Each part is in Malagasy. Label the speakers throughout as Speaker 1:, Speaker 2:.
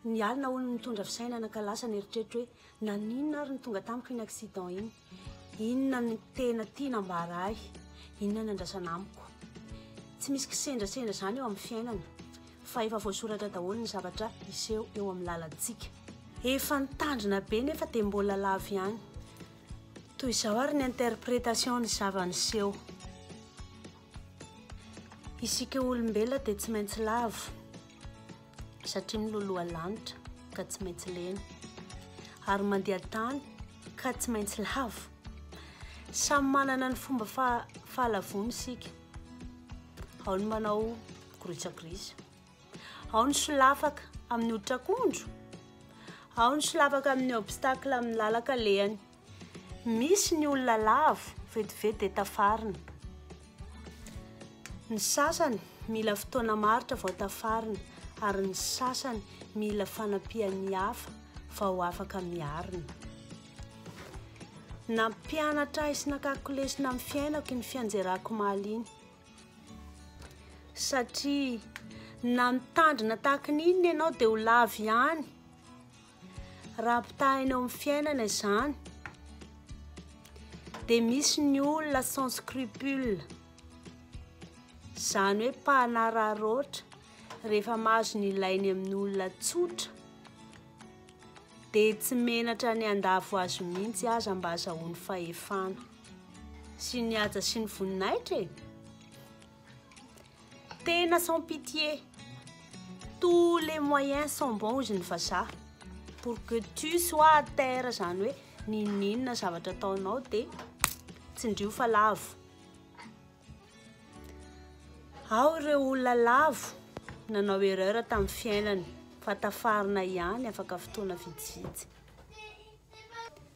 Speaker 1: ny alina olo mitondra fisainana ka lasa neritreritry hoe naninona ary ny tonga tamiko iny accident iny, inona ny tena tiana ambara ahy, inona ny andrasana amiko. Tsy misy kisendrasendra zany eo amin'ny fiainana fa efa voasoratra daholo ny zavatra iseho eo amin'ny lalantsika. Efa nitandrina be nefa dia mbola lava ihany. Toy izao ary ny interprétation ny zava-niseho. Isika olombelona dia tsy maintsy lava satria miloloha lanitra ka tsy maintsy lena, ary mandeha tany ka tsy maintsy lava. Samy manana ny fomba fahalavony isika. Ao ny manao grisagrisy, ao ny solafaka amin'ny hoditra-kondro, ao ny solafaka amin'ny obstacle amin'ny lalaka lehany. Misy ny olona lavo vetivety dia tafarina. Ny sasany mila fotoana maritra vao tafarina, ary ny sasany mila fanampian'ny hafa vao afaka miarina. Nampianatra ahy sy nakakolesina amin'ny fiainako ny fianjerako mahaliana, satria na mitandrina tahaka n'inona ianao dia ho lava ihany. Raha pitahinao amin'ny fiainana izany dia misy ny olona sans scrupule, izany hoe mpanararoatra. Rehefa mahazo ny ilainy amin'ny olona tsotra dia tsy menatra ny andavo azo mihitsy aza mba azahoany fahefana sy ny haja sy ny voninahitra. Tena sans pitié, tous les moyens sont bons hozy ny vazaha pour que tu sois à terre, zany hoe ninona zavatra ataonao dia tsindrio fa lavo. Ao ireo olona lavo nanao erreur tamin'ny fiainany fa tafarina ihany afaka fotoana vitsivitsy.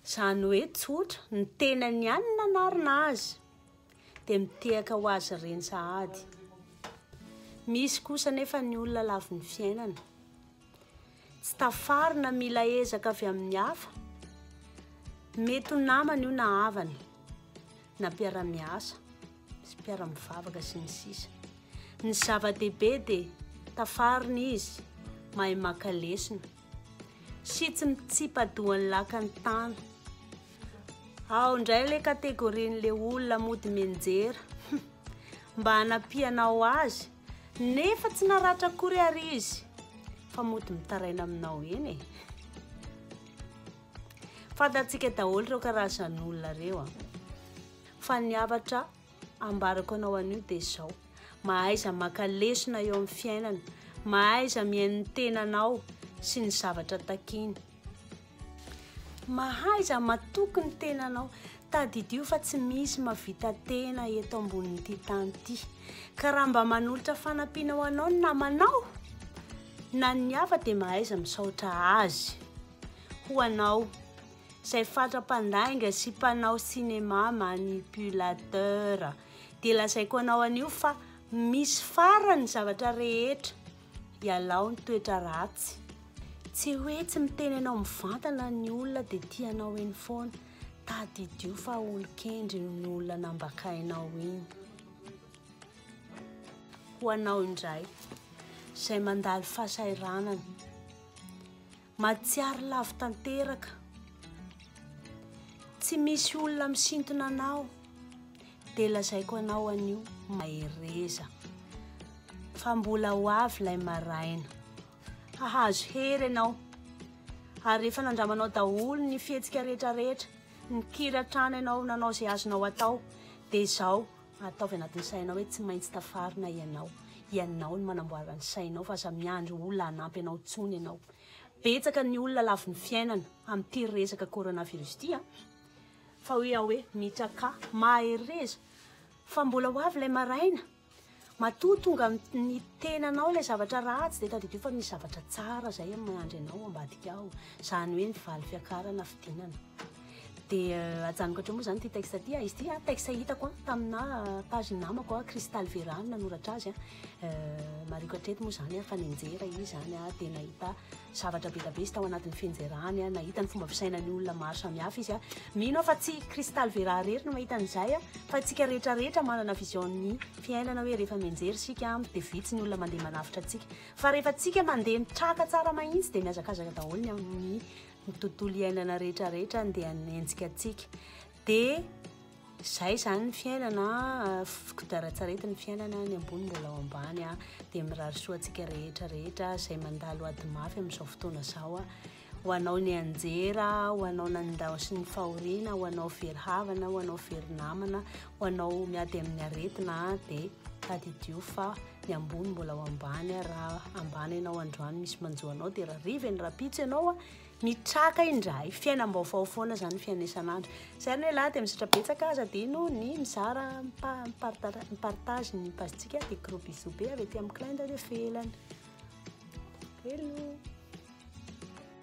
Speaker 1: Izany hoe tsotra ny tenany ihany nanarina azy dia mitehaka ho azy ireny sahady. Misy kosa nefa ny olona lavo ny fiainana, tsy tafarina mila ezaka avy amin'ny hafa. Mety ho namana io na havana, na mpiara-miasa sy mpiara-mivavaka sy ny sisa. Ny zava-dehibe dia tafarina izy mahay maka lesona sy tsy mitsipadohan'ny lakany tany. Ao indray ilay kategorian'ilay olona mody menjera mba hanampianao azy nefa tsy naratra akory ary izy fa mody mitaraina aminao eny. Fantatsika daholo ireo karazan'olona ireo. Fa ny havatra ambarako anao an'io dia izao: mahaiza maka lesona eo amin'ny fiainana, mahaiza mihaino ny tenanao sy ny zavatra takiana, mahaiza matoky ny tenanao. Tadidio fa tsy misy mavita tena eto ambonin'ity tany ity, ka raha mba manolotra fanampiana ho anao ny namanao na ny hafa dia mahaiza misaotra azy. Ho anao izay fatra-pandainga sy mpanao cinéma manipulateur dia lazaiko anao an'io fa misy farany zavatra rehetra. Ialao ny toetra ratsy. Tsy hoe tsy miteny anao mivantana ny olona dia tianao eny foana. Tadidio fa olon-kendry ny olona nambakainao iny. Ho anao indray izay mandalo fahasairanana, matsiary lavo tanteraka, tsy misy olona misintona anao, dia lazaiko anao an'io mahereza fa mbola ho avy ilay maraina. Hahazo hery ianao, ary rehefa nandramanao daholo ny fihetsika rehetrarehetra, ny kiratrana ianao nanao izay azonao atao, dia izao ataovy anatin'ny sainao hoe tsy maintsy tafarina ianao. Ianao ny manamboara ny sainao fa aza miandry olona hanampy ianao tsony ianao. Betsaka ny olona lavo ny fiainana amin'ity resaka coronavirus ity, fa hoe mitraka mahereza fa mbola ho avy ilay maraina. Matoa tonga ny tenanao ilay zavatra ratsy dia tadidio fa misy zavatra tsara izay amin'ny andro ianao ambadika ao. Izany hoe ny valy fiakarana fidinana. dia ajanoko hatrea moa zany ty texte ty izy ty texte hitako tamina page namako Cristal Virane nanoratra azy mariko hatreto moa zany fa nianjera izy zany dia nahita zavatra be be sy tao anatin'ny fianjerany nahita ny fomba fisainan'ny olona maro samihafa izy mino fa tsy Cristal Virane rery no mahita an'izay fa tsika rehetrarehetra manana vision-ny fiainana hoe rehefa mianjera sika dia vitsy ny olona mandeha manafitra antsika fa rehefa tsika mandeha mitraka tsara mahitsy dia miazakazaka daholo ny amin'ny tontolo iainana rehetrarehetra dia nienjika antsika dia zay zany ny fiainana fikodaratsaretin'ny fiainana ny ambony mbola ao ambany dia mirary soa antsika rehetrarehetra izay mandalo ady mafy amin'izao fotoana izao ho anao ny anjera ho anao nandao sy ny fahoriana ho anao very havana ho anao very namana ho anao miady amin'ny aretina dia tadidio fa ny ambony mbola ao ambany raha ambany ianao androany misy manjoanao dia raha riva ny rapitso ianao mitraka indray fiainam-baovao foana zany fiaina isan'andro zay ny hoe lahy dia misatra betsaka aza adino ny mizara mipartage ny pazintsika dia gros bisous be avy aty amin'ny clin d'œil felany hello